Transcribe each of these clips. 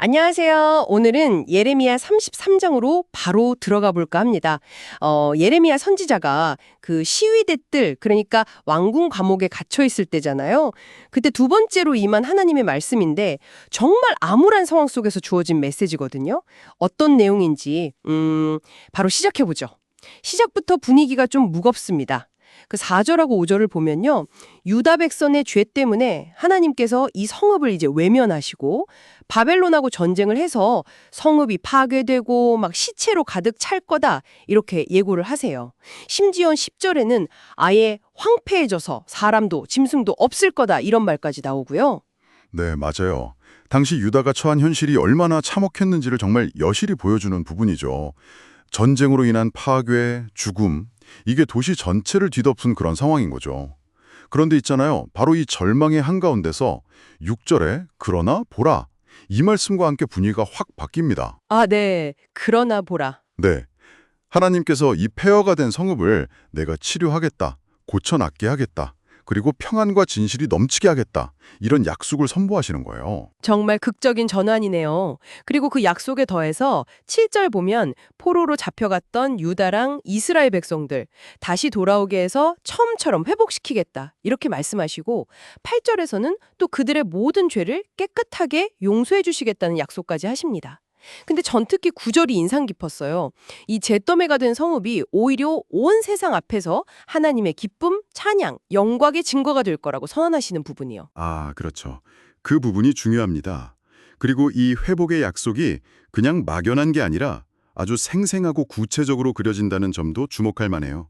안녕하세요. 오늘은 예레미야 33장으로 바로 들어가 볼까 합니다. 예레미야 선지자가 그 시위대들, 그러니까 왕궁 감옥에 갇혀 있을 때잖아요. 그때 두 번째로 임한 하나님의 말씀인데 정말 암울한 상황 속에서 주어진 메시지거든요. 어떤 내용인지 바로 시작해 보죠. 시작부터 분위기가 좀 무겁습니다. 그 4절하고 5절을 보면요. 유다 백성의 죄 때문에 하나님께서 이 성읍을 이제 외면하시고 바벨론하고 전쟁을 해서 성읍이 파괴되고 막 시체로 가득 찰 거다 이렇게 예고를 하세요. 심지어 10절에는 아예 황폐해져서 사람도 짐승도 없을 거다 이런 말까지 나오고요. 네, 맞아요. 당시 유다가 처한 현실이 얼마나 참혹했는지를 정말 여실히 보여주는 부분이죠. 전쟁으로 인한 파괴, 죽음, 이게 도시 전체를 뒤덮은 그런 상황인 거죠. 그런데 있잖아요. 바로 이 절망의 한가운데서 6절에 그러나 보라, 이 말씀과 함께 분위기가 확 바뀝니다. 아, 네. 그러나 보라. 네, 하나님께서 이 폐허가 된 성읍을 내가 치료하겠다, 고쳐낫게 하겠다, 그리고 평안과 진실이 넘치게 하겠다, 이런 약속을 선보하시는 거예요. 정말 극적인 전환이네요. 그리고 그 약속에 더해서 7절 보면 포로로 잡혀갔던 유다랑 이스라엘 백성들 다시 돌아오게 해서 처음처럼 회복시키겠다 이렇게 말씀하시고 8절에서는 또 그들의 모든 죄를 깨끗하게 용서해 주시겠다는 약속까지 하십니다. 근데 전 특히 9절이 인상 깊었어요. 이 잿더미가 된 성읍이 오히려 온 세상 앞에서 하나님의 기쁨, 찬양, 영광의 증거가 될 거라고 선언하시는 부분이요. 아, 그렇죠. 그 부분이 중요합니다. 그리고 이 회복의 약속이 그냥 막연한 게 아니라 아주 생생하고 구체적으로 그려진다는 점도 주목할 만해요.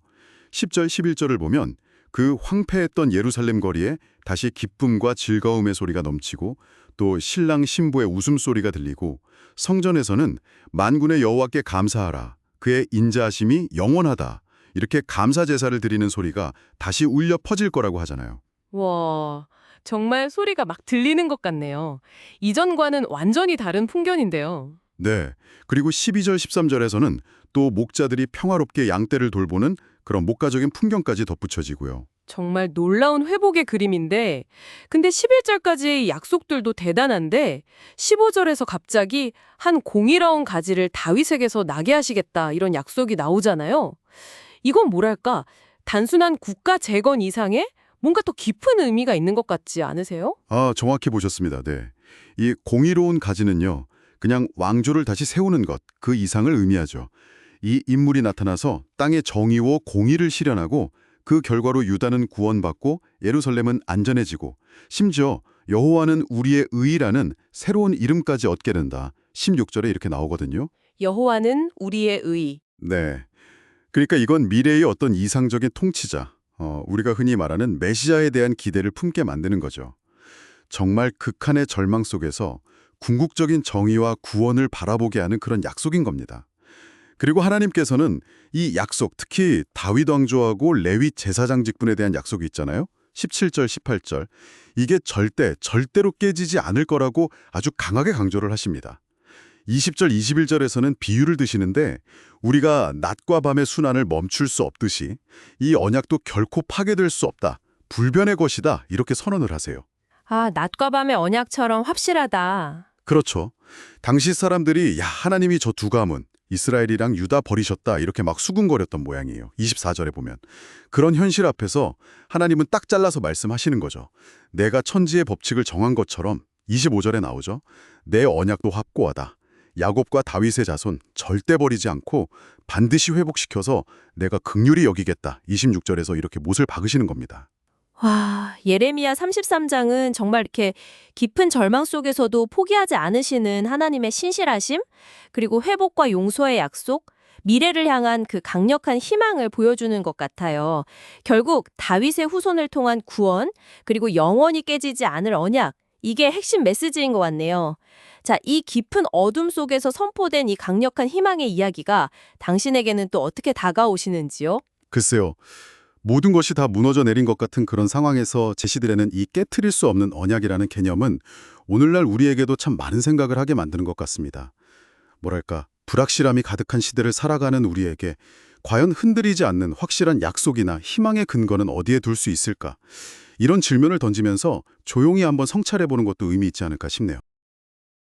10절, 11절을 보면 그 황폐했던 예루살렘 거리에 다시 기쁨과 즐거움의 소리가 넘치고 또 신랑 신부의 웃음소리가 들리고 성전에서는 만군의 여호와께 감사하라, 그의 인자하심이 영원하다, 이렇게 감사 제사를 드리는 소리가 다시 울려 퍼질 거라고 하잖아요. 와, 정말 소리가 막 들리는 것 같네요. 이전과는 완전히 다른 풍경인데요. 네. 그리고 12절, 13절에서는 또 목자들이 평화롭게 양떼를 돌보는 그런 목가적인 풍경까지 덧붙여지고요. 정말 놀라운 회복의 그림인데, 근데 11절까지의 약속들도 대단한데, 15절에서 갑자기 한 공의로운 가지를 다윗에게서 나게 하시겠다 이런 약속이 나오잖아요. 이건 뭐랄까, 단순한 국가 재건 이상의 뭔가 더 깊은 의미가 있는 것 같지 않으세요? 아, 정확히 보셨습니다. 네. 이 공의로운 가지는요, 그냥 왕조를 다시 세우는 것, 그 이상을 의미하죠. 이 인물이 나타나서 땅의 정의와 공의를 실현하고 그 결과로 유다는 구원받고 예루살렘은 안전해지고 심지어 여호와는 우리의 의라는 새로운 이름까지 얻게 된다. 16절에 이렇게 나오거든요. 여호와는 우리의 의. 네. 그러니까 이건 미래의 어떤 이상적인 통치자, 우리가 흔히 말하는 메시아에 대한 기대를 품게 만드는 거죠. 정말 극한의 절망 속에서 궁극적인 정의와 구원을 바라보게 하는 그런 약속인 겁니다. 그리고 하나님께서는 이 약속, 특히 다윗 왕조하고 레위 제사장 직분에 대한 약속이 있잖아요. 17절, 18절. 이게 절대로 깨지지 않을 거라고 아주 강하게 강조를 하십니다. 20절, 21절에서는 비유를 드시는데 우리가 낮과 밤의 순환을 멈출 수 없듯이 이 언약도 결코 파괴될 수 없다, 불변의 것이다, 이렇게 선언을 하세요. 아, 낮과 밤의 언약처럼 확실하다. 그렇죠. 당시 사람들이 야, 하나님이 저 두 가문 이스라엘이랑 유다 버리셨다 이렇게 막 수군거렸던 모양이에요. 24절에 보면. 그런 현실 앞에서 하나님은 딱 잘라서 말씀하시는 거죠. 내가 천지의 법칙을 정한 것처럼 25절에 나오죠. 내 언약도 확고하다. 야곱과 다윗의 자손 절대 버리지 않고 반드시 회복시켜서 내가 긍휼히 여기겠다. 26절에서 이렇게 못을 박으시는 겁니다. 와, 예레미야 33장은 정말 이렇게 깊은 절망 속에서도 포기하지 않으시는 하나님의 신실하심, 그리고 회복과 용서의 약속, 미래를 향한 그 강력한 희망을 보여주는 것 같아요. 결국 다윗의 후손을 통한 구원, 그리고 영원히 깨지지 않을 언약, 이게 핵심 메시지인 것 같네요. 자, 이 깊은 어둠 속에서 선포된 이 강력한 희망의 이야기가 당신에게는 또 어떻게 다가오시는지요? 글쎄요. 모든 것이 다 무너져 내린 것 같은 그런 상황에서 제시되는 이 깨트릴 수 없는 언약이라는 개념은 오늘날 우리에게도 참 많은 생각을 하게 만드는 것 같습니다. 뭐랄까, 불확실함이 가득한 시대를 살아가는 우리에게 과연 흔들리지 않는 확실한 약속이나 희망의 근거는 어디에 둘 수 있을까? 이런 질문을 던지면서 조용히 한번 성찰해보는 것도 의미 있지 않을까 싶네요.